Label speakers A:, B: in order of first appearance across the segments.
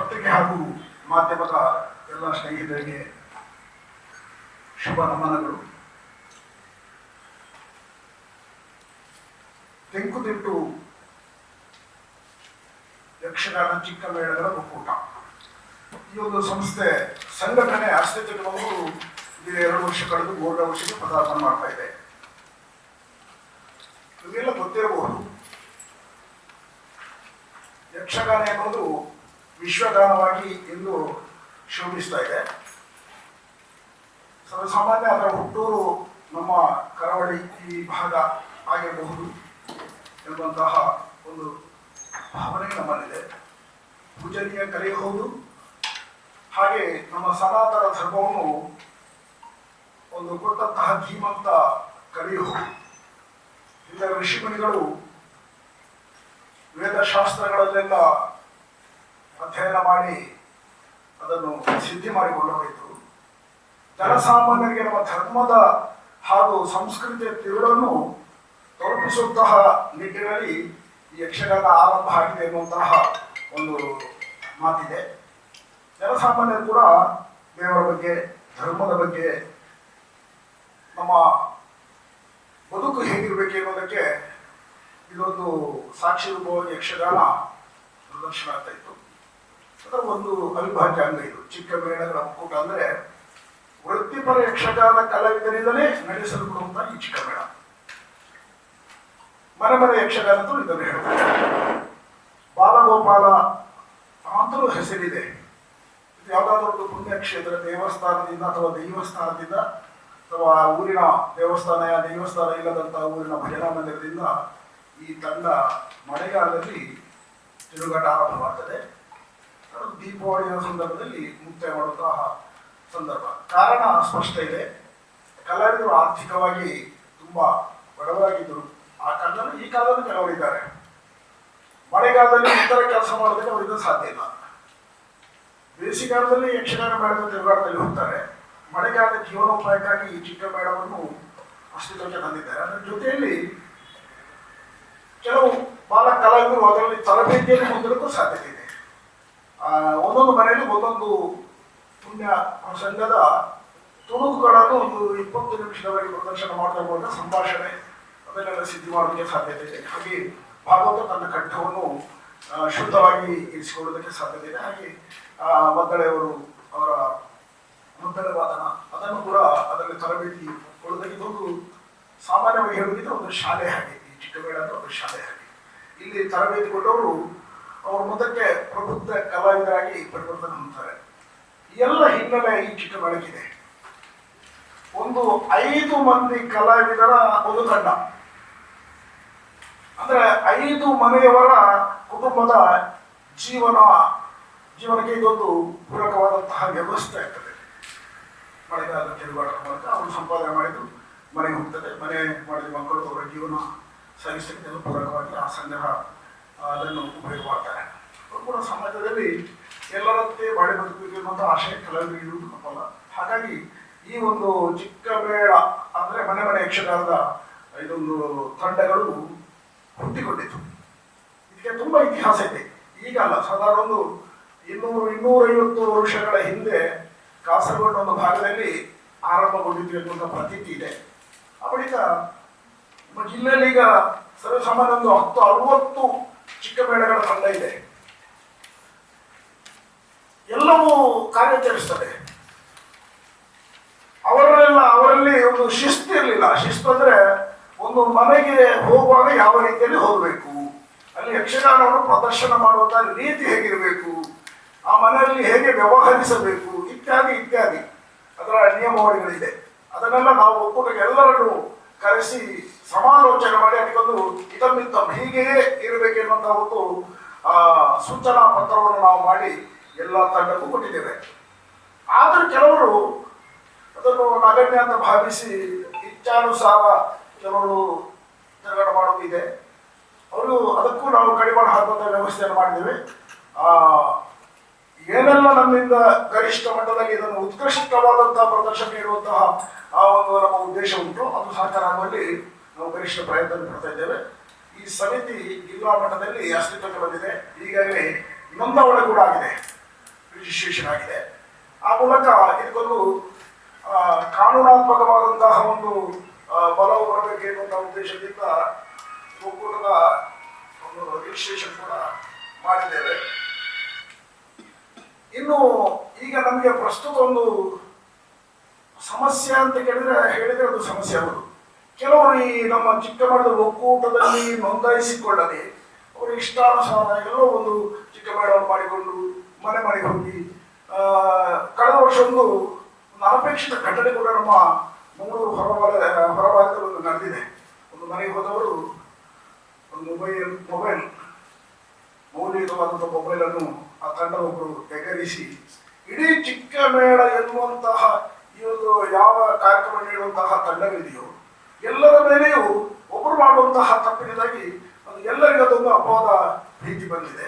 A: ಪತ್ರಿಕೆ ಹಾಗೂ ಮಾಧ್ಯಮದ ಎಲ್ಲ ಸ್ನೇಹಿತರಿಗೆ ಶುಭ ನಮನಗಳು. ತೆಂಕುತಿಟ್ಟು ಯಕ್ಷಗಾನ ಚಿಕ್ಕಮೇಳಗಳ ಒಕ್ಕೂಟ ಈ ಒಂದು ಸಂಸ್ಥೆ ಸಂಘಟನೆ ಅಸ್ತಿತ್ವಕ್ಕೆ ಬಂದು 2 ವರ್ಷ ಕಳೆದು 3ನೇ ವರ್ಷಕ್ಕೆ ಪದಾರ್ಪಣೆ ಮಾಡ್ತಾ ಇದೆ. ನಿಮಗೆಲ್ಲ ಗೊತ್ತಿರಬಹುದು, ಯಕ್ಷಗಾನ ಎನ್ನುವುದು ವಿಶ್ವಗಾನವಾಗಿ ಇಂದು ಶೋಭಿಸ್ತಾ ಇದೆ. ಸರ್ವಸಾಮಾನ್ಯ ಅದರ ಹುಟ್ಟೂರು ನಮ್ಮ ಕರಾವಳಿ ಈ ಭಾಗ ಆಗಿರಬಹುದು ಎನ್ನುವಂತಹ ಒಂದು ಭಾವನೆ ನಮ್ಮಲ್ಲಿದೆ. ಪೂಜನೀಯ ಕಲೆ ಹೌದು. ಹಾಗೆ ನಮ್ಮ ಸನಾತನ ಧರ್ಮವನ್ನು ಒಂದು ಕೊಟ್ಟಂತಹ ಧೀಮಂತ ಕಲೆಯು ಹೌದು. ಇಂದ ಋಷಿಮುನಿಗಳು ವೇದಶಾಸ್ತ್ರಗಳಲ್ಲೆಲ್ಲ ಅಧ್ಯಯನ ಮಾಡಿ ಅದನ್ನು ಸಿದ್ಧಿ ಮಾಡಿಕೊಂಡು ಹೋಯಿತು. ಜನಸಾಮಾನ್ಯರಿಗೆ ನಮ್ಮ ಧರ್ಮದ ಹಾಗೂ ಸಂಸ್ಕೃತಿಯ ತಿರುಳನ್ನು ತಲುಪಿಸುವಂತಹ ನಿಟ್ಟಿನಲ್ಲಿ ಈ ಯಕ್ಷಗಾನ ಆರಂಭ ಆಗಿದೆ ಎನ್ನುವಂತಹ ಒಂದು ಮಾತಿದೆ. ಜನಸಾಮಾನ್ಯರು ಕೂಡ ದೇವರ ಬಗ್ಗೆ, ಧರ್ಮದ ಬಗ್ಗೆ, ನಮ್ಮ ಬದುಕು ಹೇಗಿರಬೇಕು ಎನ್ನುವುದಕ್ಕೆ ಇದೊಂದು ಸಾಕ್ಷಿ ರೂಪವಾಗಿ ಯಕ್ಷಗಾನ ಪ್ರದರ್ಶನ ಆಗ್ತಾ ಇತ್ತು. ಅದರ ಒಂದು ಅವಿಭಾಜ್ಯ ಅಂಗ ಇದು. ಚಿಕ್ಕಮೇಳಗಳ ಒಕ್ಕೂಟ ಅಂದರೆ ವೃತ್ತಿಪರ ಯಕ್ಷಗಾನ ಕಲಾವಿದರಿಂದಲೇ ನಡೆಸಲ್ಪಡುವಂತಹ ಈ ಚಿಕ್ಕಮೇಳ. ಮನೆ ಯಕ್ಷಗಾನದ್ದು ಇದನ್ನು ಹೇಳ್ತಾರೆ. ಬಾಲಗೋಪಾಲ ಅಂತಲೂ ಹೆಸರಿದೆ. ಇದು ಯಾವುದಾದ್ರೂ ಒಂದು ಪುಣ್ಯಕ್ಷೇತ್ರ ದೇವಸ್ಥಾನದಿಂದ ಅಥವಾ ದೈವಸ್ಥಾನದಿಂದ ಅಥವಾ ಊರಿನ ದೇವಸ್ಥಾನ ಇಲ್ಲದಂತಹ ಊರಿನ ಭಜನಾ ಮಂದಿರದಿಂದ ಈ ತಂಡ ಮಳೆಗಾಲದಲ್ಲಿ ತಿರುಗಾಟ ಆರಂಭವಾಗ್ತದೆ. ಅದು ದೀಪಾವಳಿಯ ಸಂದರ್ಭದಲ್ಲಿ ಮುಕ್ತಾಯ ಮಾಡುವಂತಹ ಸಂದರ್ಭ. ಕಾರಣ ಸ್ಪಷ್ಟ ಇದೆ. ಕಲಾವಿದರು ಆರ್ಥಿಕವಾಗಿ ತುಂಬಾ ಬಡವರಾಗಿದ್ದರು ಆ ಕಾಲದಲ್ಲಿ. ಈ ಕಾಲದಲ್ಲಿ ಕೆಲವರಿದ್ದಾರೆ. ಮಳೆಗಾಲದಲ್ಲಿ ಇತರ ಕೆಲಸ ಮಾಡೋದಕ್ಕೆ ಅವರಿಂದ ಸಾಧ್ಯ ಇಲ್ಲ. ಬೇಸಿಗೆಗಾಲದಲ್ಲಿ ಯಕ್ಷಗಾನ ಮೇಳದ ತಿರುಗಾಟದಲ್ಲಿ ಹೋಗ್ತಾರೆ. ಮಳೆಗಾಲದ ಜೀವನೋಪಾಯಕ್ಕಾಗಿ ಈ ಚಿಕ್ಕ ಮೇಳವನ್ನು ಅಸ್ತಿತ್ವಕ್ಕೆ ತಂದಿದ್ದಾರೆ. ಅದರ ಜೊತೆಯಲ್ಲಿ ಕೆಲವು ಬಾಲ ಕಲಾವಿದರು ಅದರಲ್ಲಿ ತರಬೇತಿಯನ್ನು ಹೊಂದಲಿಕ್ಕೂ ಸಾಧ್ಯತೆ ಇದೆ. ಒಂದೊಂದು ಮನೆಯಲ್ಲಿ ಒಂದೊಂದು ಪುಣ್ಯ ಸಂಘದ ತುಣುಕುಗಳನ್ನು ಒಂದು 20 ನಿಮಿಷದವರೆಗೆ ಪ್ರದರ್ಶನ ಮಾಡ್ತಾ ಇರುವಾಗ ಸಂಭಾಷಣೆ ಅದನ್ನೆಲ್ಲ ಸಿದ್ಧಿ ಮಾಡೋದಕ್ಕೆ ಸಾಧ್ಯತೆ ಇದೆ. ಹಾಗೆ ಭಾಗವತ ತನ್ನ ಕಂಠವನ್ನು ಶುದ್ಧವಾಗಿ ಇರಿಸಿಕೊಳ್ಳೋದಕ್ಕೆ ಸಾಧ್ಯತೆ ಇದೆ. ಹಾಗೆ ಮದ್ದಳೆಯವರು ಅವರ ಮದ್ದಳೆ ವಾದನ ಅದನ್ನು ಕೂಡ ಅದರಲ್ಲಿ ತರಬೇತಿ ಕೊಡೋದಕ್ಕೆ ಇದೊಂದು ಸಾಮಾನ್ಯವಾಗಿ ಹೇಳುವುದಿದ್ರೆ ಒಂದು ಶಾಲೆ ಹಾಗೆ. ಈ ಚಿಕ್ಕಮೇಳ ಅಂದರೆ ಒಂದು ಶಾಲೆ ಹಾಗೆ. ಇಲ್ಲಿ ತರಬೇತಿ ಕೊಟ್ಟವರು ಅವರು ಮುಂದಕ್ಕೆ ಪ್ರಬುದ್ಧ ಕಲಾವಿದರಾಗಿ ಪರಿವರ್ತನೆ ಹೊಂದುತ್ತಾರೆ. ಈ ಎಲ್ಲ ಹಿನ್ನೆಲೆ ಈ ಚಿಕ್ಕಮೇಳಕ್ಕಿದೆ. ಒಂದು 5 ಮಂದಿ ಕಲಾವಿದರ ಒಂದು ತಂಡ ಅಂದ್ರೆ 5 ಮನೆಯವರ ಕುಟುಂಬದ ಜೀವನಕ್ಕೆ ಇದೊಂದು ಪೂರಕವಾದಂತಹ ವ್ಯವಸ್ಥೆ ಆಗ್ತದೆ. ಮಳೆಗಾಲದ ತಿರುಗಾಟದ ಮೂಲಕ ಅವರು ಸಂಪಾದನೆ ಮಾಡಿದ್ದು ಮನೆಗೆ ಹೋಗ್ತದೆ. ಮನೆ ಮಾಡಿದ ಮಕ್ಕಳು ಅವರ ಜೀವನ ಸಾಗಿಸಲಿಕ್ಕೆ ಪೂರಕವಾಗಿ ಆ ಸಂಗ್ರಹ ಅದನ್ನು ಉಪಯೋಗ ಮಾಡ್ತಾರೆ. ಅವರು ಕೂಡ ಸಮಾಜದಲ್ಲಿ ಎಲ್ಲರಂತೆ ಬಾಳೆ ಬದುಕಬೇಕು ಎನ್ನುವಂಥ ಆಶಯ ಕಲಾವಿದರಿಗೆ ಇರುವುದು ತಪ್ಪಲ್ಲ. ಹಾಗಾಗಿ ಈ ಒಂದು ಚಿಕ್ಕ ಮೇಳ ಅಂದರೆ ಮನೆ ಯಕ್ಷಗಾನದ ಇದೊಂದು ತಂಡಗಳು ಹುಟ್ಟಿಕೊಂಡಿತು. ಇದಕ್ಕೆ ತುಂಬ ಇತಿಹಾಸ ಇದೆ. ಈಗಲ್ಲ, ಸಾಧಾರಣ ಒಂದು 200-250 ವರ್ಷಗಳ ಹಿಂದೆ ಕಾಸರಗೋಡು ಒಂದು ಭಾಗದಲ್ಲಿ ಆರಂಭಗೊಂಡಿತ್ತು ಎನ್ನುವಂಥ ಪ್ರತೀತಿ ಇದೆ. ಆ ಬಳಿಕ ನಮ್ಮ ಜಿಲ್ಲೆಯಲ್ಲಿ ಈಗ ಸರ್ವಸಾಮಾನ್ಯ ಒಂದು 10-60 ಚಿಕ್ಕ ಮೇಳಗಳ ತಂಡ ಇದೆ. ಎಲ್ಲವೂ ಕಾರ್ಯಾಚರಿಸ್ತದೆ. ಅವರಲ್ಲಿ ಒಂದು ಶಿಸ್ತು ಇರಲಿಲ್ಲ. ಶಿಸ್ತು ಅಂದ್ರೆ ಒಂದು ಮನೆಗೆ ಹೋಗುವಾಗ ಯಾವ ರೀತಿಯಲ್ಲಿ ಹೋಗಬೇಕು, ಅಲ್ಲಿ ಯಕ್ಷಗಾನವನ್ನು ಪ್ರದರ್ಶನ ಮಾಡುವಂತಹ ರೀತಿ ಹೇಗಿರಬೇಕು, ಆ ಮನೆಯಲ್ಲಿ ಹೇಗೆ ವ್ಯವಹರಿಸಬೇಕು ಇತ್ಯಾದಿ ಅದರ ನಿಯಮಾವಳಿಗಳಿದೆ. ಅದನ್ನೆಲ್ಲ ನಾವು ಒಕ್ಕೂಟಕ್ಕೆ ಎಲ್ಲರನ್ನು ಕರೆಸಿ ಸಮಾಲೋಚನೆ ಮಾಡಿ ಅದಕ್ಕೊಂದು ಇದಮ್ಮಿತ್ತಮ್ ಹೀಗೆಯೇ ಇರಬೇಕೆನ್ನುವಂತಹ ಒಂದು ಸೂಚನಾ ಪತ್ರವನ್ನು ನಾವು ಮಾಡಿ ಎಲ್ಲ ತಂಡಕ್ಕೂ ಕೊಟ್ಟಿದ್ದೇವೆ. ಆದರೂ ಕೆಲವರು ಅದನ್ನು ನಗಣ್ಯ ಅಂತ ಭಾವಿಸಿ ಇಚ್ಛಾನುಸಾರ ಕೆಲವರು ತಿರುಗಾಟ ಮಾಡೋದಿದೆ. ಅವರು ಅದಕ್ಕೂ ನಾವು ಕಡಿವಾಣ ಹಾಕುವಂಥ ವ್ಯವಸ್ಥೆಯನ್ನು ಮಾಡಿದ್ದೇವೆ. ಏನೆಲ್ಲ ನಮ್ಮಿಂದ ಗರಿಷ್ಠ ಮಟ್ಟದಲ್ಲಿ ಇದನ್ನು ಉತ್ಕೃಷ್ಟವಾದಂತಹ ಪ್ರದರ್ಶನ ನೀಡುವಂತಹ ಆ ಒಂದು ನಮ್ಮ ಉದ್ದೇಶ ಉಂಟು. ಅದು ಸಾಕಾರ ಆಗುವಲ್ಲಿ ನಾವು ಗರಿಷ್ಠ ಪ್ರಯತ್ನ ಪಡ್ತಾ ಇದ್ದೇವೆ. ಈ ಸಮಿತಿ ಜಿಲ್ಲಾ ಮಟ್ಟದಲ್ಲಿ ಅಸ್ತಿತ್ವಕ್ಕೆ ಬಂದಿದೆ. ಈಗಾಗಲೇ ನೋಂದಾವಣೆ ಕೂಡ ಆಗಿದೆ. ರಿಜಿಸ್ಟ್ರೇಷನ್ ಆಗಿದೆ. ಆ ಮೂಲಕ ಇದಕ್ಕೊಂದು ಕಾನೂನಾತ್ಮಕವಾದಂತಹ ಒಂದು ಬಲವು ಬರಬೇಕು ಎನ್ನುವಂತಹ ಉದ್ದೇಶದಿಂದ ಒಕ್ಕೂಟದ ಒಂದು ರಿಜಿಸ್ಟ್ರೇಷನ್ ಕೂಡ ಮಾಡಿದ್ದೇವೆ. ಇನ್ನು ಈಗ ನಮಗೆ ಪ್ರಸ್ತುತ ಒಂದು ಸಮಸ್ಯೆ ಅಂತ ಹೇಳಿದ್ರೆ ಅದು ಸಮಸ್ಯೆ ಅವರು ಕೆಲವರು ಈ ನಮ್ಮ ಚಿಕ್ಕಮೇಳದ ಒಕ್ಕೂಟದಲ್ಲಿ ನೋಂದಾಯಿಸಿಕೊಳ್ಳದೆ ಅವರು ಇಷ್ಟಾನುಸಾರ ಎಲ್ಲೋ ಒಂದು ಚಿಕ್ಕಮೇಳವನ್ನು ಮಾಡಿಕೊಂಡು ಮನೆ ಮನೆಗೆ ಹೋಗಿ ಕಳೆದ ವರ್ಷ ಒಂದು ಅನಪೇಕ್ಷಿತ ಘಟನೆ ಕೂಡ ನಮ್ಮ ಮಂಗಳೂರು ಹೊರಭಾಗದಲ್ಲಿ ಒಂದು ನಡೆದಿದೆ. ಒಂದು ಮನೆಗೆ ಹೋದವರು ಒಂದು ಮೊಬೈಲ್ ಮೌಲ್ಯಯುತವಾದಂಥ ಮೊಬೈಲನ್ನು ಆ ತಂಡವೊಬ್ಬರು ಎಗರಿಸಿ ಇಡೀ ಚಿಕ್ಕಮೇಳ ಎನ್ನುವಂತಹ ಈ ಒಂದು ಯಾವ ಕಾರ್ಯಕ್ರಮ ನೀಡುವಂತಹ ತಂಡವಿದೆಯೋ ಎಲ್ಲರ ಮೇಲೆಯೂ ಒಬ್ಬರು ಮಾಡುವಂತಹ ತಪ್ಪಿನಿಂದಾಗಿ ಅದು ಎಲ್ಲರಿಗೂ ಅದೊಂದು ಅಪವಾದ ಭೀತಿ ಬಂದಿದೆ.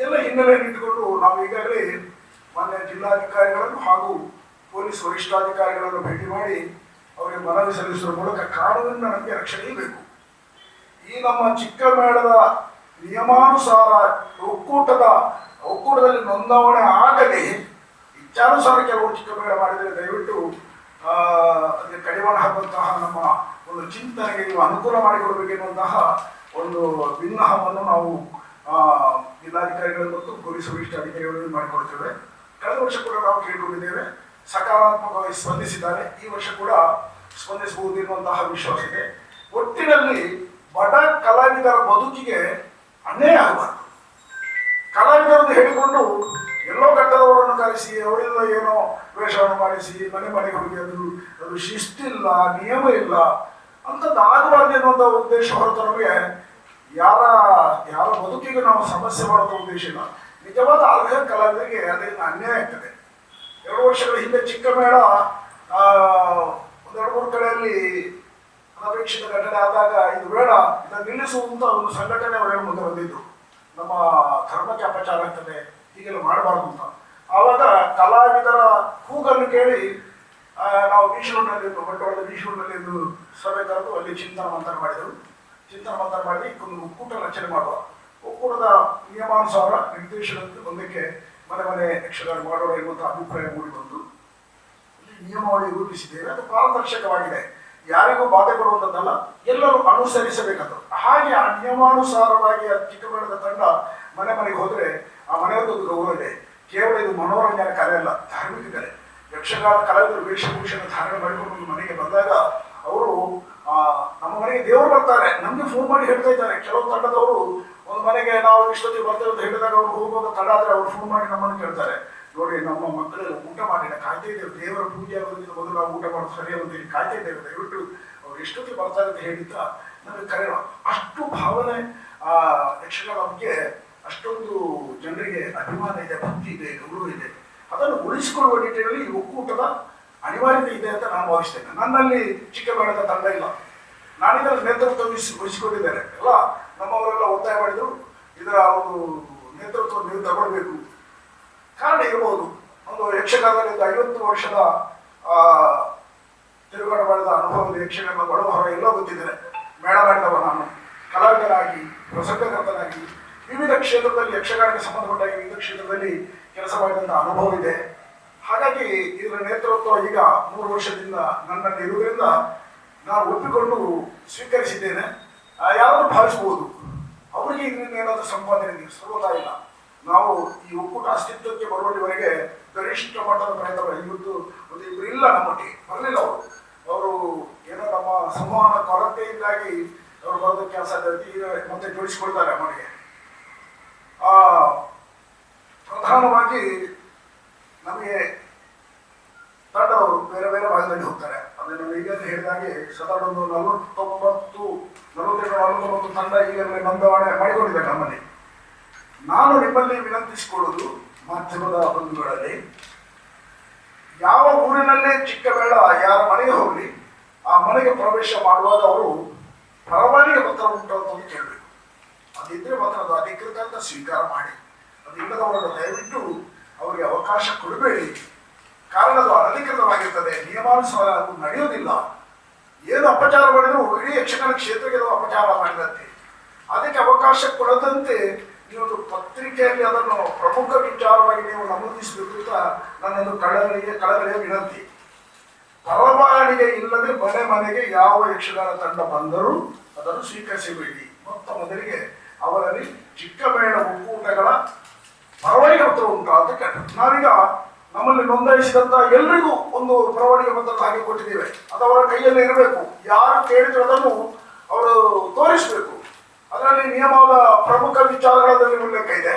A: ಎಲ್ಲ ಹಿನ್ನೆಲೆಯನ್ನು ಇಟ್ಟುಕೊಂಡು ನಾವು ಈಗಾಗಲೇ ಮಾನ್ಯ ಜಿಲ್ಲಾಧಿಕಾರಿಗಳನ್ನು ಹಾಗೂ ಪೊಲೀಸ್ ವರಿಷ್ಠಾಧಿಕಾರಿಗಳನ್ನು ಭೇಟಿ ಮಾಡಿ ಅವರಿಗೆ ಮನವಿ ಸಲ್ಲಿಸುವ ಮೂಲಕ ಕಾನೂನಿನ ನಮಗೆ ರಕ್ಷಣೆ ಬೇಕು. ಈ ನಮ್ಮ ಚಿಕ್ಕಮೇಳದ ನಿಯಮಾನುಸಾರ ಒಕ್ಕೂಟದಲ್ಲಿ ನೋಂದಾವಣೆ ಆಗದೆ ಇಚ್ಛಾನುಸಾರ ಕೆಲವರು ಚಿಕ್ಕಮೇಳ ಮಾಡಿದರೆ ದಯವಿಟ್ಟು ಅದಕ್ಕೆ ಕಡಿವಾಣ ಹಾಕುವಂತಹ ನಮ್ಮ ಒಂದು ಚಿಂತನೆಗೆ ನೀವು ಅನುಕೂಲ ಮಾಡಿಕೊಡಬೇಕೆನ್ನುವಂತಹ ಒಂದು ಭಿನ್ನಹವನ್ನು ನಾವು ಜಿಲ್ಲಾಧಿಕಾರಿಗಳು ಮತ್ತು ಪೊಲೀಸ್ ವರಿಷ್ಠಾಧಿಕಾರಿಗಳನ್ನು ಮಾಡಿಕೊಡ್ತೇವೆ. ಕಳೆದ ವರ್ಷ ಕೂಡ ನಾವು ಕೇಳಿಕೊಂಡಿದ್ದೇವೆ, ಸಕಾರಾತ್ಮಕವಾಗಿ ಸ್ಪಂದಿಸಿದ್ದಾರೆ. ಈ ವರ್ಷ ಕೂಡ ಸ್ಪಂದಿಸಬಹುದು ಎನ್ನುವಂತಹ ವಿಶ್ವಾಸ ಇದೆ. ಒಟ್ಟಿನಲ್ಲಿ ಬಡ ಕಲಾವಿದರ ಬದುಕಿಗೆ ಅನ್ಯಾಯ ಆಗಬಾರ್ದು. ಕಲಾವಿದರನ್ನು ಹೇಳಿಕೊಂಡು ಎಲ್ಲೋ ಘಟ್ಟದವರನ್ನು ಕರೆಸಿ ಅವರಿಂದ ಏನೋ ವೇಷವನ್ನು ಮಾಡಿಸಿ ಮನೆ ಮನೆಗೆ ಹೋಗಿ ಅದು ಶಿಸ್ತಿಲ್ಲ, ನಿಯಮ ಇಲ್ಲ ಅಂಥದ್ದು ಆಗಬಾರ್ದು ಎನ್ನುವಂಥ ಉದ್ದೇಶ ಹೊರತು ನಮಗೆ ಯಾರ ಬದುಕಿಗೆ ನಾವು ಸಮಸ್ಯೆ ಮಾಡುವಂಥ ಉದ್ದೇಶ ಇಲ್ಲ. ನಿಜವಾದ ಅರ್ಹ ಕಲಾವಿದರಿಗೆ ಅದರಿಂದ ಅನ್ಯಾಯ ಆಗ್ತದೆ. 2 ವರ್ಷಗಳ ಹಿಂದೆ ಚಿಕ್ಕಮೇಳ ಒಂದೆರಡು ಮೂರು ಕಡೆಯಲ್ಲಿ ಅನಪೇಕ್ಷಿತ ಘಟನೆ ಆದಾಗ ಇದು ಬೇಡ, ಇದನ್ನು ನಿಲ್ಲಿಸುವಂತ ಒಂದು ಸಂಘಟನೆ ಅವರೇನು ಮುಂದೆ ಬಂದಿದ್ದು, ನಮ್ಮ ಧರ್ಮಕ್ಕೆ ಅಪಚಾರ ಆಗ್ತದೆ, ಹೀಗೆಲ್ಲ ಮಾಡಬಾರ್ದು ಅಂತ. ಆವಾಗ ಕಲಾವಿದರ ಕೂಗನ್ನು ಕೇಳಿ ನಾವು ಬೀಶ್ರೂರಿನಲ್ಲಿ ಬಂಟ್ವಾಳದ ಬೀಶ್ರೂರಿನಲ್ಲಿ ಒಂದು ಸಭೆ ಕರೆದು ಅಲ್ಲಿ ಚಿಂತನ ಮಂಥನ ಮಾಡಿದೆವು. ಚಿಂತನ ಮಂಥನ ಮಾಡಿ ಒಂದು ಒಕ್ಕೂಟ ರಚನೆ ಮಾಡುವ, ಒಕ್ಕೂಟದ ನಿಯಮಾನುಸಾರ ನಿರ್ದೇಶನಕ್ಕೆ ಒಂದಕ್ಕೆ ಮನೆ ಮನೆ ಯಕ್ಷಗಾನ ಮಾಡೋಣ ಎನ್ನುವಂಥ ಅಭಿಪ್ರಾಯ ಮೂಡಿಬಂದು ನಿಯಮಾವಳಿ ರೂಪಿಸಿದ್ದೇವೆ. ಅದು ಪಾರದರ್ಶಕವಾಗಿದೆ, ಯಾರಿಗೂ ಬಾಧೆ ಕೊಡುವಂಥದ್ದಲ್ಲ, ಎಲ್ಲರೂ ಅನುಸರಿಸಬೇಕಂತ. ಹಾಗೆ ಆ ನಿಯಮಾನುಸಾರವಾಗಿ ಆ ಚಿಕ್ಕಮೇಳದ ತಂಡ ಮನೆ ಮನೆಗೆ ಹೋದರೆ ಆ ಮನೆಯೊಂದು ಗೌರವ ಇದೆ. ಕೇವಲ ಇದು ಮನೋರಂಜನೆ ಕಲೆ ಅಲ್ಲ, ಧಾರ್ಮಿಕ ಕಲೆ. ಯಕ್ಷಗಾನ ಕಲಾವಿದರು ವೇಷಭೂಷಣ ಧಾರಣೆ ಮಾಡಿಕೊಂಡು ಮನೆಗೆ ಬಂದಾಗ ಅವರು ನಮ್ಮ ಮನೆಗೆ ದೇವರು ಬರ್ತಾರೆ, ನಮಗೆ ಫೋನ್ ಮಾಡಿ ಹೇಳ್ತಾ ಇದ್ದಾರೆ. ಕೆಲವು ತಂಡದವರು ಒಂದು ಮನೆಗೆ ನಾವು ಇಷ್ಟೊತ್ತಿಗೆ ಬರ್ತೇವೆ ಅಂತ ಹೇಳಿದಾಗ ಅವ್ರು ಹೋಗುವಾಗ ತಡ ಆದರೆ ಅವ್ರು ಫೋನ್ ಮಾಡಿ ನಮ್ಮನ್ನು ಕೇಳ್ತಾರೆ, ನೋಡಿ ನಮ್ಮ ಮಕ್ಕಳೆಲ್ಲ ಊಟ ಮಾಡಿಲ್ಲ, ಕಾಯ್ತಾ ಇದ್ದೇವೆ, ದೇವರ ಪೂಜೆ ಆಗೋದಕ್ಕಿಂತ ಮೊದಲು ನಾವು ಊಟ ಮಾಡೋದು ಸರಿಯಾದ ಅಂತ ಹೇಳಿ ಕಾಯ್ತಾ ಇದ್ದೇವೆ, ದಯವಿಟ್ಟು ಅವ್ರು ಎಷ್ಟೊತ್ತಿಗೆ ಬರ್ತಾರೆ ಅಂತ ಹೇಳಿದ್ದ ನಮಗೆ ಕರೆಯುವ ಅಷ್ಟು ಭಾವನೆ ಯಕ್ಷಗಾನ ಬಗ್ಗೆ ಅಷ್ಟೊಂದು ಜನರಿಗೆ ಅಭಿಮಾನ ಇದೆ, ಭಕ್ತಿ ಇದೆ, ಗೌರವ ಇದೆ. ಅದನ್ನು ಉಳಿಸಿಕೊಳ್ಳುವ ನಿಟ್ಟಿನಲ್ಲಿ ಈ ಒಕ್ಕೂಟದ ಅನಿವಾರ್ಯತೆ ಇದೆ ಅಂತ ನಾನು ಭಾವಿಸ್ತೇನೆ. ನನ್ನಲ್ಲಿ ಚಿಕ್ಕಮೇಳದ ತಂಡ ಇಲ್ಲ, ನಾನಿದರ ನೇತೃತ್ವ ವಹಿಸಿಕೊಂಡಿದ್ದೇನೆ. ಎಲ್ಲ ನಮ್ಮವರೆಲ್ಲ ಒತ್ತಾಯ ಮಾಡಿದ್ರು, ಇದರ ಒಂದು ನೇತೃತ್ವ ನೀವು ತಗೊಳ್ಬೇಕು. ಕಾರಣ ಇರಬಹುದು, ಒಂದು ಯಕ್ಷಗಾನದಲ್ಲಿ 50 ವರ್ಷದ ತಿರುಗಾಟ ಮಾಡಿದ ಅನುಭವದ ಯಕ್ಷಗಾನ ಒಳಹೊರ ಎಲ್ಲ ಗೊತ್ತಿದ್ದೇನೆ. ಮೇಳ ಮಾಡಿದವ ನಾನು, ಕಲಾವಿದನಾಗಿ, ಪ್ರಸಂಗಕರ್ತನಾಗಿ, ವಿವಿಧ ಕ್ಷೇತ್ರದಲ್ಲಿ ಯಕ್ಷಗಾನಕ್ಕೆ ಸಂಬಂಧಪಟ್ಟ ವಿವಿಧ ಕ್ಷೇತ್ರದಲ್ಲಿ ಕೆಲಸ ಮಾಡಿದಂಥ ಅನುಭವ ಇದೆ. ಹಾಗಾಗಿ ಇದರ ನೇತೃತ್ವ ಈಗ 3 ವರ್ಷದಿಂದ ನನ್ನಲ್ಲಿ ಇರುವುದರಿಂದ ನಾನು ಒಪ್ಪಿಕೊಂಡು ಸ್ವೀಕರಿಸಿದ್ದೇನೆ. ಯಾರಾದರೂ ಭಾವಿಸಬಹುದು ಅವರಿಗೆ ಇದರಿಂದ ಏನಾದರೂ ಸಂಪಾದನೆ ಸರ್ವತಾ ಇಲ್ಲ. ನಾವು ಈ ಒಕ್ಕೂಟ ಅಸ್ತಿತ್ವಕ್ಕೆ ಬರುವವರೆಗೆ ಗರಿಷ್ಠ ಮಟ್ಟದ ಪ್ರಯತ್ನ ಇವತ್ತು ಒಂದು ಇಬ್ಬರು ಇಲ್ಲ, ನಮ್ಮೊಟ್ಟಿಗೆ ಬರಲಿಲ್ಲ. ಅವರು ಏನೋ ನಮ್ಮ ಸಂವಹನ ಕೊರತೆಯಿಂದಾಗಿ ಅವರು ಬರೋದಕ್ಕೆ ಅಸಾಧ್ಯ, ಈಗ ಮತ್ತೆ ಜೋಡಿಸಿಕೊಳ್ತಾರೆ ಮನೆಗೆ. ಪ್ರಧಾನವಾಗಿ ನಮಗೆ ತಂಡವರು ಬೇರೆ ಬೇರೆ ಭಾಗದಲ್ಲಿ ಹೋಗ್ತಾರೆ. ಅದನ್ನು ಈಗಲೇ ಹೇಳಿದಾಗೆ ಸಾಧಾರಣ ಒಂದು 42-43 ತಂಡ ಈಗಲೇ ನೋಂದಾವಣೆ ಮಾಡಿಕೊಂಡಿದ್ದಾರೆ ನಮ್ಮಲ್ಲಿ. ನಾನು ನಿಮ್ಮಲ್ಲಿ ವಿನಂತಿಸಿಕೊಳ್ಳುವುದು, ಮಾಧ್ಯಮದ ಬಂಧುಗಳಲ್ಲಿ, ಯಾವ ಊರಿನಲ್ಲೇ ಚಿಕ್ಕಮೇಳ ಯಾರ ಮನೆಗೆ ಹೋಗಲಿ ಆ ಮನೆಗೆ ಪ್ರವೇಶ ಮಾಡುವಾಗ ಅವರು ಪರವಾನಿಗೆ ಪತ್ರ ಉಂಟು ಅಂತ ಕೇಳಬೇಕು. ಅದಿದ್ದರೆ ಮಾತ್ರ ಅದು ಅಧಿಕೃತ ಅಂತ ಸ್ವೀಕಾರ ಮಾಡಿ, ಅದಿಲ್ಲದವರನ್ನು ದಯವಿಟ್ಟು ಅವರಿಗೆ ಅವಕಾಶ ಕೊಡಬೇಡಿ. ಕಾರಣ ಅದು ಅನಧಿಕೃತವಾಗಿರ್ತದೆ, ನಿಯಮಾನುಸಾರ ಅದು ನಡೆಯೋದಿಲ್ಲ. ಏನು ಅಪಚಾರ ಮಾಡಿದ್ರು ಇಡೀ ಯಕ್ಷಗಾನ ಕ್ಷೇತ್ರಕ್ಕೆ ಅದು ಅಪಚಾರ ಮಾಡಿದಂತೆ. ಅದಕ್ಕೆ ಅವಕಾಶ ಕೊಡದಂತೆ ಈ ಒಂದು ಪತ್ರಿಕೆಯಲ್ಲಿ ಅದನ್ನು ಪ್ರಮುಖ ವಿಚಾರವಾಗಿ ನೀವು ನಮೂದಿಸಬೇಕು ಅಂತ ನನ್ನೊಂದು ಕಳಕಳಿಯ ವಿನಂತಿ. ಪರವಾನಿಗೆ ಇಲ್ಲದೆ ಮನೆ ಮನೆಗೆ ಯಾವ ಯಕ್ಷಗಾನ ತಂಡ ಬಂದರೂ ಅದನ್ನು ಸ್ವೀಕರಿಸಬೇಡಿ. ಮೊದಲಿಗೆ ಅವರಲ್ಲಿ ಚಿಕ್ಕಮೇಳ ಒಕ್ಕೂಟಗಳ ಪರವಾನಿಗೆ ಪತ್ರ ಉಂಟು ಅಂತ ಕೇಳ್ತಾರೆ. ನಾವೀಗ ನಮ್ಮಲ್ಲಿ ನೋಂದಾಯಿಸಿದಂತ ಎಲ್ರಿಗೂ ಒಂದು ಪರವಾನಿಗೆ ಪತ್ರ ಹಾಗೆ ಕೊಟ್ಟಿದ್ದೇವೆ. ಅದು ಅವರ ಕೈಯಲ್ಲಿ ಇರಬೇಕು. ಯಾರು ಕೇಳಿದ್ರು ಅದನ್ನು ಅವರು ತೋರಿಸಬೇಕು. ಅದರಲ್ಲಿ ನಿಯಮದ ಪ್ರಮುಖ ವಿಚಾರಗಳಲ್ಲಿ ಉಲ್ಲೇಖ ಇದೆ.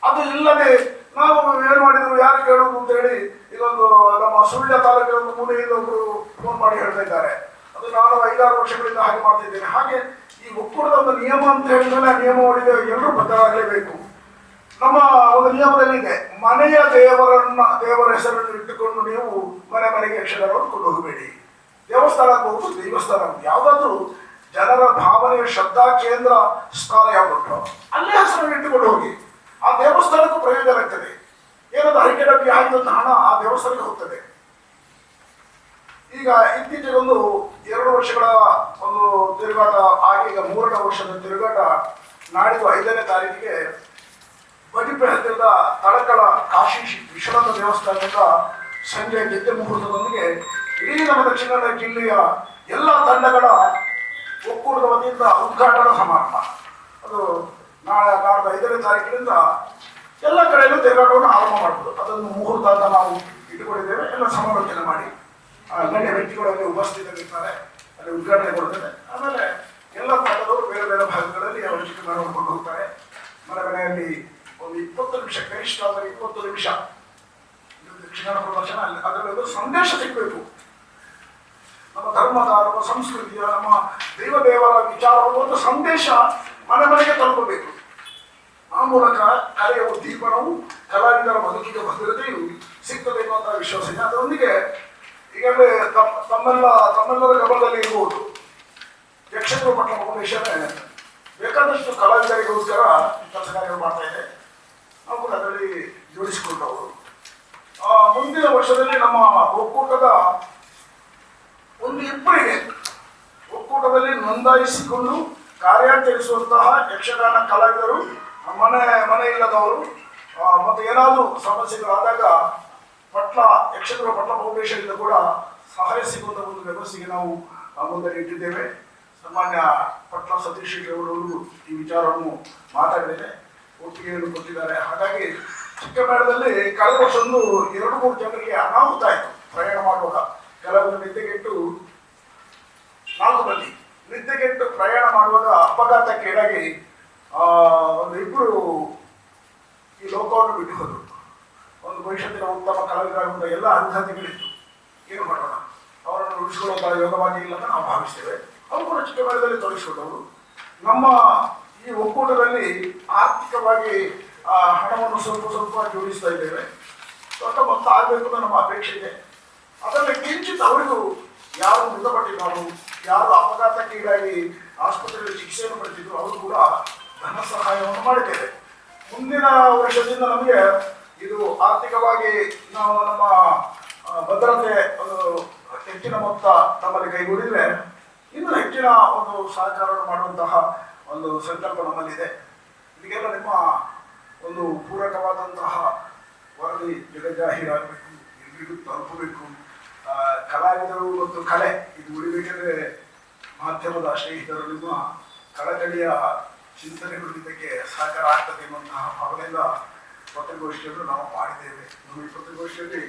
A: ಅದು ಇಲ್ಲದೆ ನಾವು ಏನು ಮಾಡಿದ್ರು ಯಾರು ಕೇಳುವುದು ಅಂತ ಹೇಳಿ ಇದೊಂದು ನಮ್ಮ ಸುಳ್ಯ ತಾಲೂಕಿನ ಒಂದು ಮೂಲೆಯಿಂದ ಒಬ್ಬರು ಫೋನ್ ಮಾಡಿ ಹೇಳ್ತಾ ಇದ್ದಾರೆ. ಅದು ನಾನು 5-6 ವರ್ಷಗಳಿಂದ ಹಾಗೆ ಮಾಡ್ತಿದ್ದೇನೆ. ಹಾಗೆ ಈ ಒಕ್ಕೂಟದ ಒಂದು ನಿಯಮ ಅಂತ ಹೇಳಿದ್ಮೇಲೆ ಆ ನಿಯಮ ಒಳಗೆ ಎಲ್ಲರೂ ಬದ್ಧರಾಗಲೇಬೇಕು. ನಮ್ಮ ಒಂದು ನಿಯಮದಲ್ಲಿ ಇದೆ, ಮನೆಯ ದೇವರ ಹೆಸರನ್ನು ಇಟ್ಟುಕೊಂಡು ನೀವು ಮನೆ ಮನೆಗೆ ಯಕ್ಷಗಾನವನ್ನು ಕೊಂಡು ಹೋಗಬೇಡಿ. ದೇವಸ್ಥಾನ ಆಗಬಹುದು, ದೈವಸ್ಥಾನ ಆಗಬಹುದು, ಯಾವುದಾದ್ರೂ ಜನರ ಭಾವನೆಯ ಶ್ರದ್ಧಾ ಕೇಂದ್ರ ಸ್ಥಾನ ಯಾವುದು ಅಲ್ಲೇ ಹೆಸರನ್ನು ಇಟ್ಟುಕೊಂಡು ಹೋಗಿ. ಆ ದೇವಸ್ಥಾನಕ್ಕೂ ಪ್ರಯೋಜನ ಆಗ್ತದೆ. ಏನಾದ್ರು ಹರಿಕೆ ಡಬ್ಬಿ ಆಗಿದಂತ ಹಣ ಆ ದೇವಸ್ಥಾನಕ್ಕೆ ಹೋಗ್ತದೆ. ಈಗ ಇತ್ತೀಚೆಗೆ ಒಂದು 2 ವರ್ಷಗಳ ಒಂದು ತಿರುಗಾಟ ಆಗಿ, ಈಗ 3ನೇ ವರ್ಷದ ತಿರುಗಾಟ ನಾಡಿದ್ದು 5ನೇ ತಾರೀಕಿಗೆ ಬಡಿಪೆ ಹತ್ತಿರದ ತಳಕಳ ಕಾಶಿ ವಿಶ್ವನಾಥ ದೇವಸ್ಥಾನದಿಂದ ಸಂಜೆ ಗೆದ್ದೆ ಮುಹೂರ್ತದೊಂದಿಗೆ ಇಡೀ ನಮ್ಮ ದಕ್ಷಿಣ ಕನ್ನಡ ಜಿಲ್ಲೆಯ ಎಲ್ಲ ತಂಡಗಳ ಒಕ್ಕೂಟದ ವತಿಯಿಂದ ಉದ್ಘಾಟನಾ ಸಮಾರಂಭ. ಅದು ನಾಡ್ದು 5ನೇ ತಾರೀಕಿನಿಂದ ಎಲ್ಲ ಕಡೆಯಲ್ಲೂ ತಿರುಗಾಟವನ್ನು ಆರಂಭ ಮಾಡಬಹುದು. ಅದನ್ನು ಮುಹೂರ್ತ ಅಂತ ನಾವು ಇಟ್ಟುಕೊಂಡಿದ್ದೇವೆ. ಎಲ್ಲ ಸಮಾಲೋಚನೆ ಮಾಡಿ ಗಣ್ಯ ವ್ಯಕ್ತಿಗಳಲ್ಲಿ ಉಪಸ್ಥಿತರಿರ್ತಾರೆ, ಅಲ್ಲಿ ಉದ್ಘಾಟನೆ ಕೊಡ್ತೇವೆ. ಆಮೇಲೆ ಎಲ್ಲ ತಂಡದವರು ಬೇರೆ ಬೇರೆ ಭಾಗಗಳಲ್ಲಿ ಅವರು ಚಿಕ್ಕಗಳನ್ನು ಕೊಂಡು ಹೋಗ್ತಾರೆ. ಮನೆ ಮನೆಯಲ್ಲಿ ಒಂದು 20 ನಿಮಿಷ, ಕನಿಷ್ಠ ಅಂದರೆ 20 ನಿಮಿಷ ಯಕ್ಷಗಾನ ಪ್ರದರ್ಶನ. ಅಲ್ಲಿ ಅದರಲ್ಲಿ ಒಂದು ಸಂದೇಶ ಸಿಗಬೇಕು. ನಮ್ಮ ಧರ್ಮದ, ನಮ್ಮ ಸಂಸ್ಕೃತಿಯ, ನಮ್ಮ ದೇವರ ವಿಚಾರವನ್ನು ಒಂದು ಸಂದೇಶ ಮನೆ ಮನೆಗೆ ತಲುಪಬೇಕು. ಆ ಮೂಲಕ ಕಲೆಯ ಉದ್ದೀಪನವು, ಕಲಾವಿದರ ಬದುಕಿಗೆ ಭದ್ರತೆಯು ಸಿಗ್ತದೆ ಎನ್ನುವಂತಹ ವಿಶ್ವಾಸ ಇದೆ. ಅದರೊಂದಿಗೆ ಈಗಾಗಲೇ ತಮ್ಮೆಲ್ಲರ ಗಮನದಲ್ಲಿ ಇರಬಹುದು, ಯಕ್ಷಗಾನ ಪಟ್ಟಣ ಫೌಂಡೇಶನ್ ಬೇಕಾದಷ್ಟು ಕಲಾವಿದರಿಗೋಸ್ಕರ ಕೆಲಸ ಕಾರ್ಯಗಳು ಮಾಡ್ತಾ ಇದೆ. ನಾವು ಕೂಡ ಅದರಲ್ಲಿ ಜೋಡಿಸಿಕೊಂಡವರು. ಮುಂದಿನ ವರ್ಷದಲ್ಲಿ ನಮ್ಮ ಒಕ್ಕೂಟದ ಒಂದು 2 ಒಕ್ಕೂಟದಲ್ಲಿ ನೋಂದಾಯಿಸಿಕೊಂಡು ಕಾರ್ಯಾಚರಿಸುವಂತಹ ಯಕ್ಷಗಾನ ಕಲಾವಿದರು, ಮನೆ ಇಲ್ಲದವರು ಮತ್ತು ಏನಾದರೂ ಸಮಸ್ಯೆಗಳಾದಾಗ ಯಕ್ಷಗಾನ ಪಟ್ಲ ಫೌಂಡೇಶನ್ ಇಂದ ಕೂಡ ಸಹಾಯ ಸಿಗುವಂಥ ಒಂದು ವ್ಯವಸ್ಥೆಗೆ ನಾವು ಮುಂದೆ ಇಟ್ಟಿದ್ದೇವೆ. ಸಾಮಾನ್ಯ ಪಟ್ಲ ಸತೀಶ್ ಅವರು ಈ ವಿಚಾರವನ್ನು ಮಾತಾಡಿದ್ದೇನೆ, ಒಪ್ಪಿಗೆಯನ್ನು ಕೊಟ್ಟಿದ್ದಾರೆ. ಹಾಗಾಗಿ ಚಿಕ್ಕಮೇಳದಲ್ಲಿ ಕಳೆದ ವರ್ಷ ಒಂದು 2-3 ಜನರಿಗೆ ಅನಾಹುತ ಆಯಿತು ಪ್ರಯಾಣ ಮಾಡುವಾಗ. ಕೆಲವರು ನಿದ್ದೆಗೆಟ್ಟು 4 ಮಂದಿ ನಿದ್ದೆಗೆಟ್ಟು ಪ್ರಯಾಣ ಮಾಡುವಾಗ ಅಪಘಾತಕ್ಕೀಡಾಗಿ ಒಂದು 2 ಈ ಲೋಕವನ್ನು ಬಿಟ್ಟು ಹೋದರು. ಒಂದು ಭವಿಷ್ಯತ್ತಿನ ಉತ್ತಮ ಕಲಾವಿದರಾಗುವಂಥ ಎಲ್ಲ ಅರ್ಹತೆಗಳಿತ್ತು. ಏನು ಮಾಡೋಣ, ಅವರನ್ನು ಉಳಿಸಿಕೊಳ್ಳುವಂಥ ಯೋಗವಾಗಿ ಇಲ್ಲ ಅಂತ ನಾವು ಭಾವಿಸ್ತೇವೆ. ಅವರು ಕೂಡ ಚಿಕ್ಕಮೇಳದಲ್ಲಿ ತೊಡಗಿಸಿಕೊಂಡವರು. ನಮ್ಮ ಈ ಒಕ್ಕೂಟದಲ್ಲಿ ಆರ್ಥಿಕವಾಗಿ ಹಣವನ್ನು ಸ್ವಲ್ಪ ಜೋಡಿಸ್ತಾ ಇದ್ದೇವೆ. ದೊಡ್ಡ ಮೊತ್ತ ಆಗಬೇಕು ಅಂತ ನಮ್ಮ ಅಪೇಕ್ಷೆ ಇದೆ. ಅದರಲ್ಲಿ ಕಿಂಚಿತ್ ಅವರಿಗೂ ಯಾರು ಮೃತಪಟ್ಟಿದ್ದಾರೆ, ಯಾರು ಅಪಘಾತಕ್ಕೀಡಾಗಿ ಆಸ್ಪತ್ರೆಯಲ್ಲಿ ಚಿಕಿತ್ಸೆಯನ್ನು ಪಡೆದಿದ್ರು, ಅವರು ಕೂಡ ಧನ ಸಹಾಯವನ್ನು ಮಾಡಿದ್ದೇವೆ. ಮುಂದಿನ ವರ್ಷದಿಂದ ನಮಗೆ ಇದು ಆರ್ಥಿಕವಾಗಿ ನಾವು ನಮ್ಮ ಭದ್ರತೆ ಒಂದು ಹೆಚ್ಚಿನ ಮೊತ್ತ ನಮ್ಮಲ್ಲಿ ಕೈಗೂಡಿದ್ರೆ ಇನ್ನೂ ಹೆಚ್ಚಿನ ಒಂದು ಸಹಕಾರವನ್ನು ಮಾಡುವಂತಹ ಒಂದು ಸಂಕಲ್ಪ ನಮ್ಮಲ್ಲಿದೆ. ಇದಕ್ಕೆಲ್ಲ ನಿಮ್ಮ ಒಂದು ಪೂರಕವಾದಂತಹ ವರದಿ ಜಗಜ್ಜಾಹೀರಾಗಬೇಕು, ಎಲ್ರಿಗೂ ತಲುಪಬೇಕು. ಕಲಾವಿದರು ಮತ್ತು ಕಲೆ ಇದು ಉಳಿಬೇಕೆಂದರೆ ಮಾಧ್ಯಮದ ಸ್ನೇಹಿತರು ನಿಮ್ಮ ಕಳಕಳಿಯ ಚಿಂತನೆಗಳು ಇದಕ್ಕೆ ಸಹಕಾರ ಆಗ್ತದೆ ಎನ್ನುವಂತಹ ಭಾವನೆಯಿಂದ ಪತ್ರಿಕಾಗೋಷ್ಠಿಯನ್ನು ನಾವು ಮಾಡಿದ್ದೇವೆ. ನಮ್ಮ ಈ ಪತ್ರಿಕಾಗೋಷ್ಠಿಯಲ್ಲಿ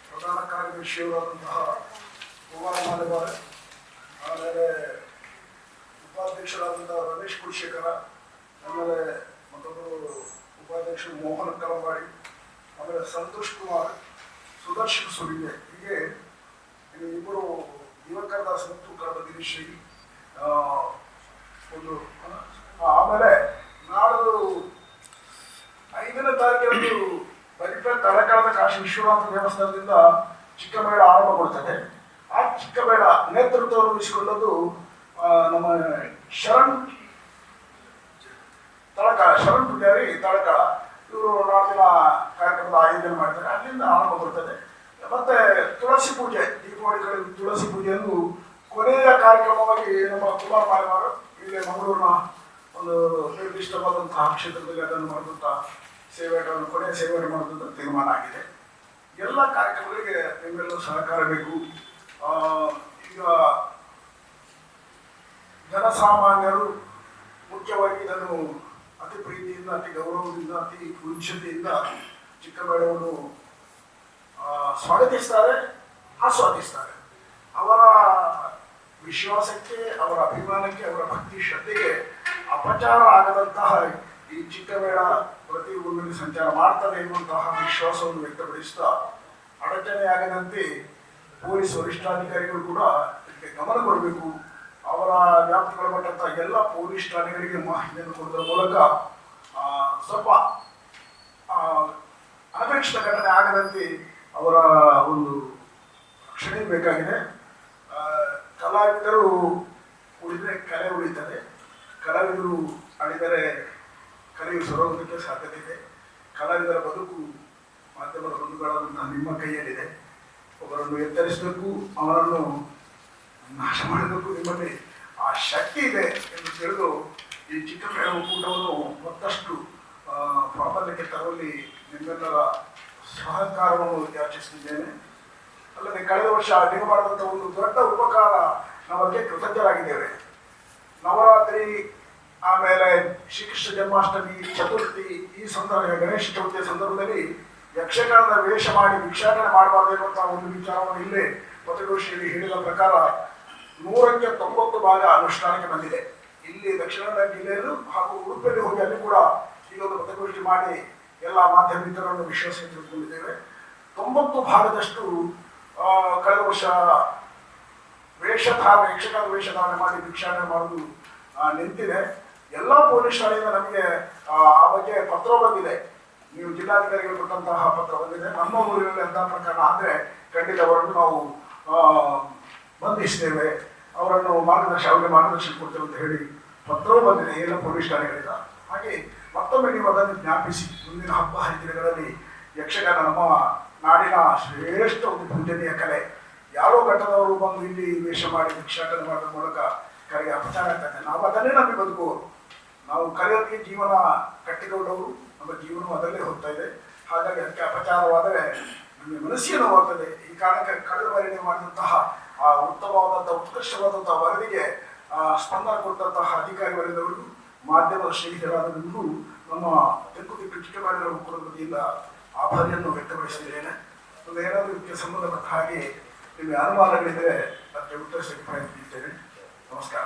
A: ಪ್ರಧಾನ ಕಾರ್ಯದರ್ಶಿಯವರಾದಂತಹ ಕುಮಾರ ಮಾಲೆವಾರ, ಆಮೇಲೆ ಉಪಾಧ್ಯಕ್ಷರಾದಂತಹ ರಮೇಶ್ ಕುಲಶೇಖರ, ಆಮೇಲೆ ಮತ್ತೊಬ್ಬರು ಉಪಾಧ್ಯಕ್ಷರು ಮೋಹನ್ ಕಲಂಬಾಡಿ, ಆಮೇಲೆ ಸಂತೋಷ್ ಕುಮಾರ್, ಸುದರ್ಶನ್ ಸುಡಿಗೆ, ಹೀಗೆ 2 ದಿವಾಕರ ದಾಸ್ ಮತ್ತು ಕಡದ ಗಿರೀಶ್ ಒಂದು. ಆಮೇಲೆ ನಾಳೆ 5ನೇ ತಾರೀಕಿನಂದು ಬಲಿಪ ತಳಕಳದ ಕಾಶಿ ವಿಶ್ವನಾಥ ದೇವಸ್ಥಾನದಿಂದ ಚಿಕ್ಕಮೇಳ ಆರಂಭಗೊಳ್ತದೆ. ಆ ಚಿಕ್ಕಮೇಳ ನೇತೃತ್ವವನ್ನು ವಹಿಸಿಕೊಳ್ಳೋದು ನಮ್ಮ ಶರಣ್ ಪುಜಾರಿ ತಳಕಳ. ಇವರು ನಾಳಿನ ಕಾರ್ಯಕ್ರಮದ ಆಯೋಜನೆ ಮಾಡ್ತಾರೆ. ಅಲ್ಲಿಂದ ಆರಂಭಗೊಳ್ತದೆ. ಮತ್ತೆ ತುಳಸಿ ಪೂಜೆ, ದೀಪಾವಳಿ ಕಡೆ ತುಳಸಿ ಪೂಜೆಯನ್ನು ಕೊನೆಯ ಕಾರ್ಯಕ್ರಮವಾಗಿ ನಮ್ಮ ಕುಮಾರ ಮಾಲೆವಾರು ಇಲ್ಲಿ ಮಂಗಳೂರಿನ ಒಂದು ನಿರ್ದಿಷ್ಟವಾದಂತಹ ಕ್ಷೇತ್ರದಲ್ಲಿ ಅದನ್ನು ಮಾಡಿದಂಥ ಸೇವೆಗಳನ್ನು ಕೊನೆಯ ಸೇವೆಯನ್ನು ಮಾಡುವಂಥ ತೀರ್ಮಾನ ಆಗಿದೆ. ಎಲ್ಲ ಕಾರ್ಯಕ್ರಮಗಳಿಗೆ ನಿಮ್ಮೆಲ್ಲರೂ ಸಹಕಾರ ಬೇಕು. ಈಗ ಜನಸಾಮಾನ್ಯರು ಮುಖ್ಯವಾಗಿ ಇದನ್ನು ಅತಿ ಪ್ರೀತಿಯಿಂದ, ಅತಿ ಗೌರವದಿಂದ, ಅತಿ ಪೂಜ್ಯತೆಯಿಂದ ಚಿಕ್ಕಮೇಳವನ್ನು ಸ್ವಾಗತಿಸ್ತಾರೆ, ಆಸ್ವಾದಿಸ್ತಾರೆ. ಅವರ ವಿಶ್ವಾಸಕ್ಕೆ, ಅವರ ಅಭಿಮಾನಕ್ಕೆ, ಅವರ ಭಕ್ತಿ ಶ್ರದ್ಧೆಗೆ ಅಪಚಾರ ಆಗದಂತಹ ಈ ಚಿಕ್ಕಮೇಳ ಪ್ರತಿ ಊರಿನಲ್ಲಿ ಸಂಚಾರ ಮಾಡ್ತಾರೆ ಎನ್ನುವಂತಹ ವಿಶ್ವಾಸವನ್ನು ವ್ಯಕ್ತಪಡಿಸುತ್ತಾ, ಅಡಚಣೆಯಾಗದಂತೆ ಪೊಲೀಸ್ ವರಿಷ್ಠಾಧಿಕಾರಿಗಳು ಕೂಡ ಇದಕ್ಕೆ ಗಮನ ಕೊಡಬೇಕು. ಅವರ ವ್ಯಾಪ್ತಿಗೊಳಪಟ್ಟಂತಹ ಎಲ್ಲ ಪೊಲೀಸ್ ಠಾಣೆಗಳಿಗೆ ಮಾಹಿತಿಯನ್ನು ಕೊಡುವುದರ ಮೂಲಕ ಸ್ವಲ್ಪ ಅನಪೇಕ್ಷಿತ ಘಟನೆ ಆಗದಂತೆ ಅವರ ಒಂದು ರಕ್ಷಣೆ ಬೇಕಾಗಿದೆ. ಕಲಾವಿದರು ಉಳಿದರೆ ಕಲೆ ಉಳಿತದೆ, ಕಲಾವಿದರು ಅಳಿದರೆ ಕಲೆಯು ಸೊರಗುವುದಕ್ಕೆ ಸಾಧ್ಯತೆ ಇದೆ. ಕಲಾವಿದರ ಬದುಕು ಮಾಧ್ಯಮದ ಬಂಧುಗಳಾದಂತಹ ನಿಮ್ಮ ಕೈಯಲ್ಲಿದೆ. ಒಬ್ಬರನ್ನು ಎತ್ತರಿಸಬೇಕು, ಅವರನ್ನು ನಾಶ ಮಾಡಬೇಕು, ನಿಮ್ಮಲ್ಲಿ ಆ ಶಕ್ತಿ ಇದೆ ಎಂದು ತಿಳಿದು ಈ ಚಿಕ್ಕಮೇಳ ಒಕ್ಕೂಟವನ್ನು ಮತ್ತಷ್ಟು ಪ್ರಾಬಲ್ಯಕ್ಕೆ ತರುವಲ್ಲಿ ನಿಮ್ಮೆಲ್ಲರ ಸಹಕಾರವನ್ನು ಯಾಚಿಸುತ್ತಿದ್ದೇನೆ. ಅಲ್ಲದೆ ಕಳೆದ ವರ್ಷ ನೀವು ಮಾಡಿದಂಥ ಒಂದು ದೊಡ್ಡ ಉಪಕಾರ ನಮಗೆ ಕೃತಜ್ಞರಾಗಿದ್ದೇವೆ. ನವರಾತ್ರಿ, ಆಮೇಲೆ ಶ್ರೀಕೃಷ್ಣ ಜನ್ಮಾಷ್ಟಮಿ, ಚತುರ್ಥಿ, ಈ ಗಣೇಶ ಚತುರ್ಥಿಯ ಸಂದರ್ಭದಲ್ಲಿ ಯಕ್ಷಗಾನದ ವೇಷ ಮಾಡಿ ಭಿಕ್ಷಾಟನೆ ಮಾಡಬಾರ್ದು ಎನ್ನುವಂತಹ ಒಂದು ವಿಚಾರವನ್ನು ಇಲ್ಲೇ ಪತ್ರಿಕಾಗೋಷ್ಠಿಯಲ್ಲಿ ಹೇಳಿದ ಪ್ರಕಾರ 100ಕ್ಕೆ 90 ಭಾಗ ಅನುಷ್ಠಾನಕ್ಕೆ ಬಂದಿದೆ. ಇಲ್ಲಿ ದಕ್ಷಿಣ ಕನ್ನಡ ಜಿಲ್ಲೆಯಲ್ಲೂ ಹಾಗೂ ಉಡುಪಿಯಲ್ಲಿ ಹೋಗಿ ಅಲ್ಲಿ ಕೂಡ ಈ ಒಂದು ಪತ್ರಿಕಾಗೋಷ್ಠಿ ಮಾಡಿ ಎಲ್ಲ ಮಾಧ್ಯಮ ಮಿತ್ರರನ್ನು ವಿಶ್ವಾಸ ತೆಗೆದುಕೊಂಡಿದ್ದೇವೆ. 90 ಭಾಗದಷ್ಟು ಕಳೆದ ವರ್ಷ ಯಕ್ಷಗಾನ ವೇಷಧಾರಣೆ ಮಾಡಿ ಭಿಕ್ಷಾಟನೆ ಮಾಡುವುದು ನಿಂತಿದೆ. ಎಲ್ಲ ಪೊಲೀಸ್ ಠಾಣೆಯಿಂದ ನಮಗೆ ಆ ಬಗ್ಗೆ ಪತ್ರ ಬಂದಿದೆ. ನೀವು ಜಿಲ್ಲಾಧಿಕಾರಿಗಳು ಕೊಟ್ಟಂತಹ ಪತ್ರ ಬಂದಿದೆ. ನಮ್ಮ ಊರಿನಲ್ಲಿ ಅಂತಹ ಪ್ರಕರಣ ಆದರೆ ಖಂಡಿತ ಅವರನ್ನು ನಾವು ಬಂಧಿಸ್ತೇವೆ, ಅವರನ್ನು ಅವರಿಗೆ ಮಾರ್ಗದರ್ಶನ ಕೊಡ್ತೇವೆ ಅಂತ ಹೇಳಿ ಪತ್ರವೂ ಬಂದಿದೆ ಎಲ್ಲ ಪೊಲೀಸ್ ಠಾಣೆಗಳಿಂದ. ಹಾಗೆ ಮತ್ತೊಮ್ಮೆ ನೀವು ಅದನ್ನು ಜ್ಞಾಪಿಸಿ, ಮುಂದಿನ ಹಬ್ಬ ಹರಿದಿನಗಳಲ್ಲಿ ಯಕ್ಷಗಾನ ನಮ್ಮ ನಾಡಿನ ಶ್ರೇಷ್ಠ ಒಂದು ಪೂಜನೀಯ ಕಲೆ. ಯಾರೋ ಘಟ್ಟದವರು ಬಂದು ಇಲ್ಲಿ ವೇಷ ಮಾಡಿ ಭಿಕ್ಷಾಟನೆ ಮಾಡೋದ್ರ ಮೂಲಕ ಕರೆಗೆ ಅಪಚಾರ ಆಗ್ತದೆ. ನಾವು ಅದನ್ನೇ ನಂಬಿ ಬದುಕುವವರು. ನಾವು ಕರೆಯೋದಕ್ಕೆ ಜೀವನ ಕಟ್ಟಿಕೊಂಡವರು, ನಮ್ಮ ಜೀವನ ಅದಲ್ಲೇ ಹೋಗ್ತಾ ಇದೆ. ಹಾಗಾಗಿ ಅದಕ್ಕೆ ಅಪಚಾರವಾದರೆ ನಮಗೆ ಮನಸ್ಸಿಗೆ ನೋವಾಗ್ತದೆ. ಈ ಕಾರಣಕ್ಕೆ ಕಳೆದ ಬಾರಿ ನೀವು ಮಾಡಿದಂತಹ ಆ ಉತ್ತಮವಾದಂತಹ ಉತ್ಕೃಷ್ಟವಾದಂತಹ ವರದಿಗೆ ಸ್ಪಂದನ ಕೊಟ್ಟಂತಹ ಅಧಿಕಾರಿ ವರ್ಗದವರಿಗೂ, ಮಾಧ್ಯಮದ ಸ್ನೇಹಿತರಾದ ನಿಮಗೂ ನಮ್ಮ ತೆಕ್ಕು ಚಿಕ್ಕಮೇಳರ ಒಕ್ಕೂಟದ ವತಿಯಿಂದ ಆಭಾರಿಯನ್ನು ವ್ಯಕ್ತಪಡಿಸಿದ್ದೇನೆ. ಒಂದು ಏನಾದರೂ ಇದಕ್ಕೆ ಸಂಬಂಧಪಟ್ಟ ಹಾಗೆ ನಿಮಗೆ ಅನುಮಾನಗಳಿದ್ದರೆ ಅದಕ್ಕೆ ಉತ್ತರಿಸಲಿಕ್ಕೆ ಪ್ರಯತ್ನಿಸುತ್ತೇನೆ. ನಮಸ್ಕಾರ.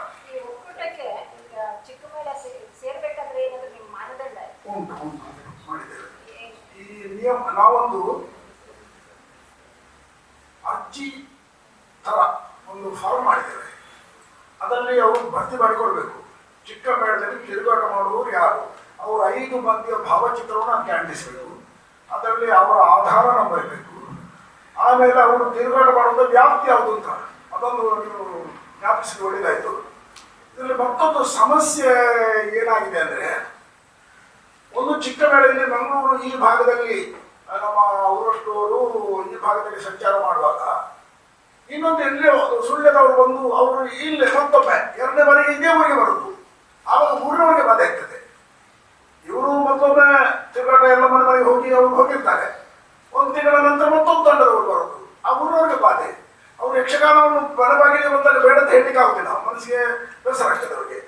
A: ಉಂಟು ಮಾಡಿದ್ದೇವೆ. ಈ ನಿಯಮ ನಾವೊಂದು ಅರ್ಜಿ ತರ ಒಂದು ಫಾರ್ಮ್ ಮಾಡಿದ್ದೇವೆ. ಅದರಲ್ಲಿ ಅವರು ಭರ್ತಿ ಮಾಡಿಕೊಡ್ಬೇಕು. ಚಿಕ್ಕಮೇಳದಲ್ಲಿ ತಿರುಗಾಟ ಮಾಡುವವರು ಯಾರು, ಅವರು 5 ಮಂದಿಯ ಭಾವಚಿತ್ರವನ್ನು ಅದಕ್ಕೆ ಅಂಟಿಸಬೇಕು. ಅದರಲ್ಲಿ ಅವರ ಆಧಾರ ನಂಬರ್ ಬೇಕು. ಆಮೇಲೆ ಅವರು ತಿರುಗಾಟ ಮಾಡುವ ವ್ಯಾಪ್ತಿ ಯಾವುದು ಅಂತ ಅದೊಂದು ನೀವು ಜ್ಞಾಪಿಸಿದ ಒಳ್ಳೆಯದಾಯಿತು. ಇದರಲ್ಲಿ ಮತ್ತೊಂದು ಸಮಸ್ಯೆ ಏನಾಗಿದೆ ಅಂದರೆ, ಒಂದು ಚಿಕ್ಕಮೇಳದಲ್ಲಿ ಮಂಗಳೂರು ಈ ಭಾಗದಲ್ಲಿ ನಮ್ಮ ಊರಷ್ಟವರು ಈ ಭಾಗದಲ್ಲಿ ಸಂಚಾರ ಮಾಡುವಾಗ, ಇನ್ನೊಂದು ಎಲ್ಲೇ ಸುಳ್ಳ್ಯದವರು ಬಂದು ಅವರು ಇಲ್ಲೇ ಮತ್ತೊಮ್ಮೆ 2ನೇ ಬಾರಿಗೆ ಇದೇ ಊರಿಗೆ ಬರುದು. ಆವಾಗ 3ನೇ ಬಾಧೆ ಆಗ್ತದೆ. ಇವರು ಮತ್ತೊಮ್ಮೆ ತಿರುಗಾಟ ಎಲ್ಲ ಮನೆಗೆ ಹೋಗಿ ಅವರು ಹೋಗಿರ್ತಾರೆ. 1 ತಿಂಗಳ ನಂತರ ಮತ್ತೊಂದು ತಂಡದವರು ಬರೋದು, ಆ ಊರವರಿಗೆ ಬಾಧೆ. ಅವರು ಯಕ್ಷಗಾನವನ್ನು ಬಲಬಾಗಿಲಿಗೆ ಬಂದಾಗ ಬೇಡ ಅಂತ ಹೇಳಲಿಕ್ಕೆ ಆಗುದಿಲ್ಲ, ಮನಸ್ಸಿಗೆ ಬೇಸರ ಆಗ್ತದೆ ಅವರಿಗೆ.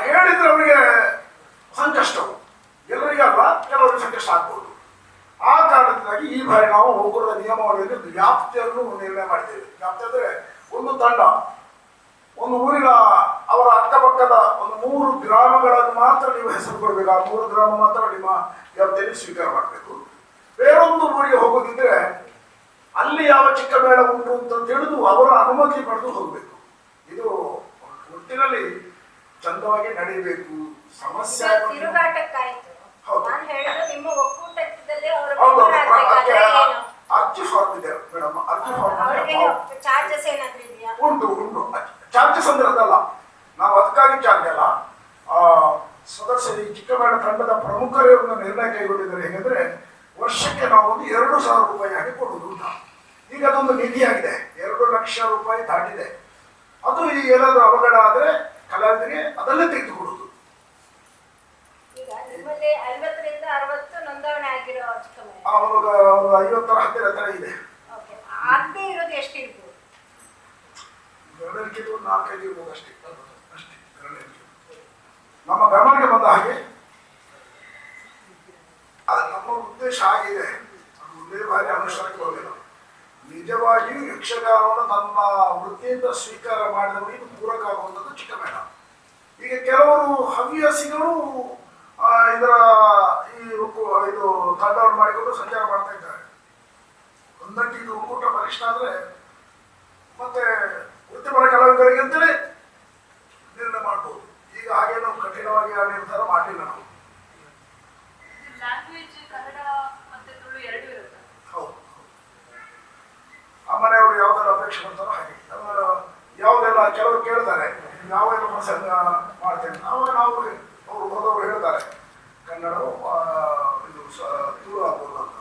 A: ಹೇಳಿದ್ರೆ ಅವರಿಗೆ ಸಂಕಷ್ಟವು, ಎಲ್ಲರಿಗೆ ಅಲ್ಲ, ಕೆಲವರಿಗೆ ಸಂಕಷ್ಟ ಆಗ್ಬೋದು. ಆ ಕಾರಣದಿಂದಾಗಿ ಈ ಬಾರಿ ನಾವು ಒಕ್ಕೂಟದ ನಿಯಮಾವಳಿಯಲ್ಲಿ ವ್ಯಾಪ್ತಿಯನ್ನು ನಿರ್ಣಯ ಮಾಡಿದ್ದೇವೆ. ವ್ಯಾಪ್ತಿ ಅಂದರೆ ಒಂದು ತಂಡ ಒಂದು ಊರಿನ ಅವರ ಅಕ್ಕಪಕ್ಕದ ಒಂದು 3 ಗ್ರಾಮಗಳನ್ನು ಮಾತ್ರ ನೀವು ಹೆಸರು ಕೊಡಬೇಕು. ಆ 3 ಗ್ರಾಮ ಮಾತ್ರ ನಿಮ್ಮ ವ್ಯಾಪ್ತಿಯಲ್ಲಿ ಸ್ವೀಕಾರ ಮಾಡಬೇಕು. ಬೇರೊಂದು ಊರಿಗೆ ಹೋಗೋದಿದ್ರೆ ಅಲ್ಲಿ ಯಾವ ಚಿಕ್ಕಮೇಳ ಉಂಟು ಅಂತ ತಿಳಿದು ಅವರ ಅನುಮತಿ ಪಡೆದು ಹೋಗಬೇಕು. ಇದು ಒಟ್ಟಿನಲ್ಲಿ ಚಂದವಾಗಿ ನಡೆಯಬೇಕು. ಸಮಸ್ಯೆ ಅರ್ಜಿ ಫಾರ್ಮ್ ಇದೆ ಮೇಡಮ್. ಅರ್ಜಿ ಫಾರ್ಮ್ ಉಂಟು. ಚಾರ್ಜಸ್ ಅಂದ್ರೆ ಅದಲ್ಲ, ನಾವು ಅದಕ್ಕಾಗಿ ಚಾರ್ಜ್ ಅಲ್ಲ. ಸದಸ್ಯ ಈ ಚಿಕ್ಕಮೇಳ ತಂಡದ ಪ್ರಮುಖರೇ ಒಂದು ನಿರ್ಣಯ ಕೈಗೊಂಡಿದ್ದಾರೆ. ಹೇಗೆಂದ್ರೆ ವರ್ಷಕ್ಕೆ ನಾವು ಒಂದು 2,000 ರೂಪಾಯಿ ಹಾಕಿ ಕೊಡುವುದು ಅಂತ. ಈಗ ಅದೊಂದು ನಿಧಿಯಾಗಿದೆ, 2 ಲಕ್ಷ ರೂಪಾಯಿ ದಾಟಿದೆ. ಅದು ಈ ಏನಾದರೂ ಅವಘಡ ಆದರೆ ಕಲಾವಿದರಿಗೆ ಅದನ್ನೇ ತೆಗೆದುಕೊಡುವುದು.
B: ನಮ್ಮಲ್ಲಿ 50ರಿಂದ 60 ನೋಂದಣಿ ಆಗಿರೋ ಚಿಕ್ಕಮಗಳೂರು.
A: ಒಂದು 50ರ ಹತ್ತಿರ ಇದೆ.
B: ಓಕೆ, ಆಗದೆ ಇರೋದು ಎಷ್ಟು ಇರ್ಬೋದು?
A: 2 ಕಿಲೋ 4 ಇರ್ಬೋದು ಅಷ್ಟೇ. ಅಷ್ಟೇ 2 ಕಿಲೋ ನಮ್ಮ ಗಮನಕ್ಕೆ ಬಂದ ಹಾಗೆ. ನಮ್ಮ ಉದ್ದೇಶ ಆಗಿದೆ, ಒಂದೇ ಬಾರಿ ಅನುಷ್ಠಾನಕ್ಕೆ ಬರಲಿಲ್ಲ. ನಿಜವಾಗಿಯೂ ಯಕ್ಷಗಾನವನ್ನು ತನ್ನ ವೃತ್ತಿಯಿಂದ ಸ್ವೀಕಾರ ಮಾಡಿದವರಿಗೆ ಇದು ಪೂರಕ ಆಗುವಂಥದ್ದು ಚಿಕ್ಕಮೇಳ. ಈಗ ಕೆಲವರು ಹವ್ಯಾಸಿಗಳು ಇದರ ಇದು ತಂಡವನ್ನು ಮಾಡಿಕೊಂಡು ಸಂಚಾರ ಮಾಡ್ತಾ ಇದ್ದಾರೆ. ಒಂದಕ್ಕೆ ಇದು ಒಕ್ಕೂಟ ಬಲಿಷ್ಠ ಆದರೆ ಮತ್ತೆ ವೃತ್ತಿಪರ ಕಲಾವಿದರಿಗೆ ಅಂತಲೇ ನಿರ್ಣಯ ಮಾಡ್ಬೋದು. ಈಗ ಹಾಗೆ ನಾವು ಕಠಿಣವಾಗಿ ಆ ನಿರ್ಧಾರ ಮಾಡಲಿಲ್ಲ ನಾವು. ಹೌದು, ಆ ಮನೆಯವರು ಯಾವ್ದೆಲ್ಲ ಅಪೇಕ್ಷೆ ಮಾಡ್ತಾರೋ ಹಾಗೆ ಯಾವುದೆಲ್ಲ ಕೆಲವರು ಕೇಳ್ತಾರೆ ಯಾವೆಲ್ಲ ಪ್ರಸಂಗ ಮಾಡ್ತೇನೆ ಅವಾಗ ನಾವು ಅವರು ಹೋದವರು ಹೇಳ್ತಾರೆ ಕನ್ನಡ ಇದು ತುಳು ಆಗ್ಬೋದು ಅಂತ.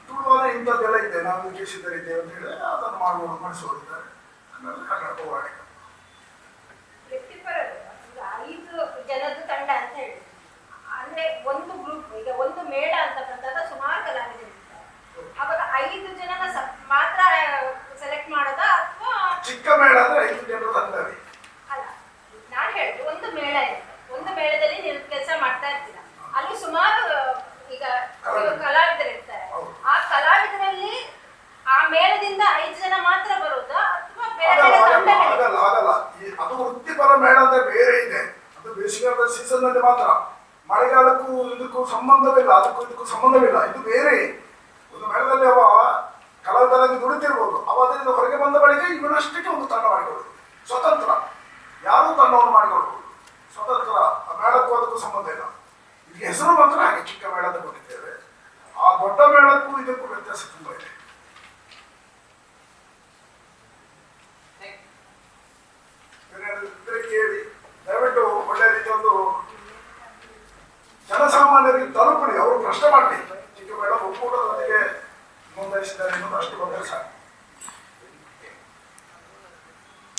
A: ತುಳು ಆದರೆ ಇಂಥದ್ದೆಲ್ಲ ಇದೆ, ನಾವು ಇದಕ್ಕೆ ಸಿದ್ಧರಿದ್ದೇವೆ ಅಂತ ಹೇಳಿ ಅದನ್ನು ಮಾಡಿಸೋರಿದ್ದಾರೆ. ಕನ್ನಡ ಪೌರಾಣಿಕ
B: ವೃತ್ತಿಪರರು 5 ಜನದ ತಂಡ ಅಂತ ಹೇಳಿ, ಅಂದ್ರೆ ಒಂದು ಗ್ರೂಪ್, ಈಗ ಒಂದು ಮೇಳ ಅಂತ ಬಂದಾಗ ಸುಮಾರು ಕಲಾವಿದರು ಇರ್ತಾರೆ. ಅವಾಗ 5 ಜನನ ಮಾತ್ರ ಸೆಲೆಕ್ಟ್ ಮಾಡೋದಾ ಅಥವಾ
A: ಚಿಕ್ಕ ಮೇಳ ಅಂದ್ರೆ 5 ಜನರ ತಂಡವೇ?
B: ಅಲ್ಲ, ನಾನು ಹೇಳಿದ್ದು ಒಂದು ಮೇಳ ಇರುತ್ತೆ, ಒಂದು ಮೇಳದಲ್ಲಿ ನೀವು ಕೆಲಸ ಮಾಡ್ತಾ ಇರ್ತೀರಾ, ಅಲ್ಲಿ ಸುಮಾರು ಈಗ ಕಲಾವಿದರು ಇರ್ತಾರೆ. ಆ ಕಲಾವಿದರಲ್ಲಿ ಆ ಮೇಳದಿಂದ 5 ಜನ ಮಾತ್ರ ಬರೋದಾ ಅಥವಾ ಬೇರೆ
A: ಆಗಲ್ಲ? ಅದು ವೃತ್ತಿಪರ ಮೇಳ ಅಂದ್ರೆ ಬೇರೆ ಇದೆ. ಅದು ಬೇಸಿಗೆಗಾಲದ ಸೀಸನ್ ನಲ್ಲಿ ಮಾತ್ರ, ಮಳೆಗಾಲಕ್ಕೂ ಇದಕ್ಕೂ ಸಂಬಂಧವಿಲ್ಲ, ಅದಕ್ಕೂ ಇದಕ್ಕೂ ಸಂಬಂಧವಿಲ್ಲ. ಇದು ಬೇರೆ. ಒಂದು ಮೇಳದಲ್ಲಿ ಅವ ಕಲಾವಿದರಾಗಿ ದುಡಿತಿರ್ಬೋದು, ಅವ ಅದರಿಂದ ಹೊರಗೆ ಬಂದ ಬಳಿಕ ಇವನಷ್ಟಕ್ಕೆ ಒಂದು ತಂಡ ಮಾಡಿಕೊಳ್ಳೋದು, ಸ್ವತಂತ್ರ. ಯಾರೂ ತಂಡವನ್ನು ಮಾಡಿಕೊಳ್ಳಬಹುದು, ಸ್ವತಂತ್ರ. ಮೇಳಕ್ಕೂ ಅದಕ್ಕೂ ಸಂಬಂಧ ಇಲ್ಲ. ಇದಕ್ಕೆ ಹೆಸರು ಮಾತ್ರ ಹಾಗೆ ಚಿಕ್ಕ ಮೇಳ ಅಂತ ಕೊಟ್ಟಿದ್ದೇವೆ. ಆ ದೊಡ್ಡ ಮೇಳಕ್ಕೂ ಇದಕ್ಕೂ ವ್ಯತ್ಯಾಸ ತುಂಬ ಇದೆ. ಕೇಳಿ ದಯವಿಟ್ಟು ಒಳ್ಳೆ ರೀತಿಯ ಒಂದು ಜನಸಾಮಾನ್ಯರಿಗೆ ತಲುಪಡಿ, ಅವರು ಪ್ರಶ್ನೆ ಮಾಡಲಿ. ಚಿಕ್ಕ ಮೇಳ ಒಕ್ಕೂಟದೊಂದಿಗೆ ನೋಂದಾಯಿಸಿದ್ದಾರೆ ಅನ್ನೋದು ಅಷ್ಟು ಬಂದರೆ ಸಾಕು.